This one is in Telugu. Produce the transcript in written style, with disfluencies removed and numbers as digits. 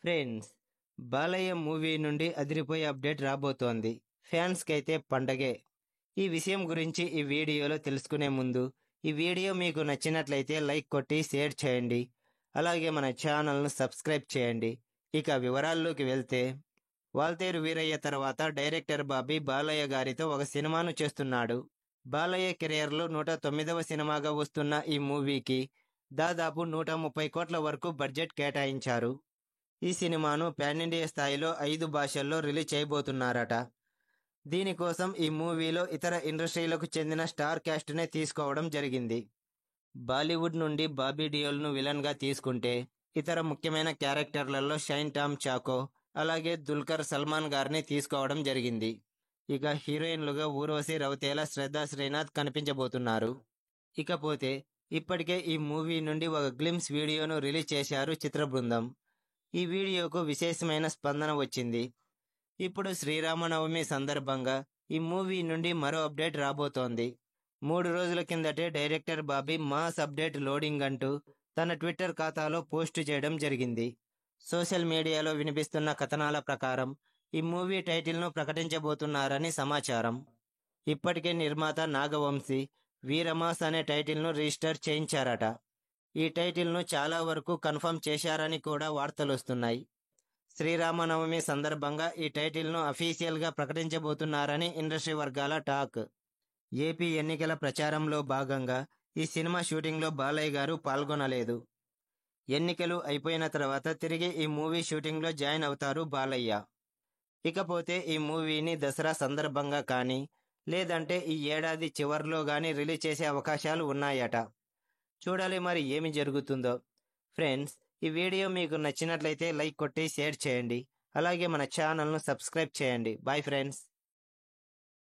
ఫ్రెండ్స్, బాలయ్య మూవీ నుండి అదిరిపోయే అప్డేట్ రాబోతోంది. ఫ్యాన్స్కి అయితే పండగే. ఈ విషయం గురించి ఈ వీడియోలో తెలుసుకునే ముందు ఈ వీడియో మీకు నచ్చినట్లయితే లైక్ కొట్టి షేర్ చేయండి. అలాగే మన ఛానల్ను సబ్స్క్రైబ్ చేయండి. ఇక వివరాల్లోకి వెళ్తే, వాల్తేరు వీరయ్య తర్వాత డైరెక్టర్ బాబీ బాలయ్య గారితో ఒక సినిమాను చేస్తున్నాడు. బాలయ్య కెరియర్లో 109వ సినిమాగా వస్తున్న ఈ మూవీకి దాదాపు 130 కోట్ల వరకు బడ్జెట్ కేటాయించారు. ఈ సినిమాను పాన్ ఇండియా స్థాయిలో 5 భాషల్లో రిలీజ్ చేయబోతున్నారట. దీనికోసం ఈ మూవీలో ఇతర ఇండస్ట్రీలకు చెందిన స్టార్ క్యాస్ట్నే తీసుకోవడం జరిగింది. బాలీవుడ్ నుండి బాబీ డియోల్ను విలన్గా తీసుకుంటే, ఇతర ముఖ్యమైన క్యారెక్టర్లలో షైన్ టామ్ చాకో, అలాగే దుల్కర్ సల్మాన్ గారిని తీసుకోవడం జరిగింది. ఇక హీరోయిన్లుగా ఊర్వశి రౌతేలా, శ్రద్ధా శ్రీనాథ్ కనిపించబోతున్నారు. ఇకపోతే ఇప్పటికే ఈ మూవీ నుండి ఒక గ్లిమ్స్ వీడియోను రిలీజ్ చేశారు చిత్ర బృందం. ఈ వీడియోకు విశేషమైన స్పందన వచ్చింది. ఇప్పుడు శ్రీరామనవమి సందర్భంగా ఈ మూవీ నుండి మరో అప్డేట్ రాబోతోంది. 3 రోజుల కిందటే director Bobby mass update loading అంటూ తన ట్విట్టర్ ఖాతాలో పోస్టు చేయడం జరిగింది. సోషల్ మీడియాలో వినిపిస్తున్న కథనాల ప్రకారం ఈ మూవీ టైటిల్ను ప్రకటించబోతున్నారని సమాచారం. ఇప్పటికే నిర్మాత నాగవంశీ వీరమాస్ అనే టైటిల్ను రిజిస్టర్ చేయించారట. ఈ టైటిల్ను చాలా వరకు కన్ఫర్మ్ చేశారని కూడా వార్తలొస్తున్నాయి. శ్రీరామనవమి సందర్భంగా ఈ టైటిల్ను అఫీషియల్గా ప్రకటించబోతున్నారని ఇండస్ట్రీ వర్గాల టాక్. ఏపీ ఎన్నికల ప్రచారంలో భాగంగా ఈ సినిమా షూటింగ్లో బాలయ్య గారు పాల్గొనలేదు. ఎన్నికలు అయిపోయిన తర్వాత తిరిగి ఈ మూవీ షూటింగ్లో జాయిన్ అవుతారు బాలయ్య. ఇకపోతే ఈ మూవీని దసరా సందర్భంగా కానీ, లేదంటే ఈ ఏడాది చివర్లో కానీ రిలీజ్ చేసే అవకాశాలు ఉన్నాయట. చూడాలి మరి ఏమి జరుగుతుందో. ఫ్రెండ్స్, ఈ వీడియో మీకు నచ్చినట్లయితే లైక్ కొట్టి షేర్ చేయండి. అలాగే మన ఛానల్ను సబ్స్క్రైబ్ చేయండి. Bye friends.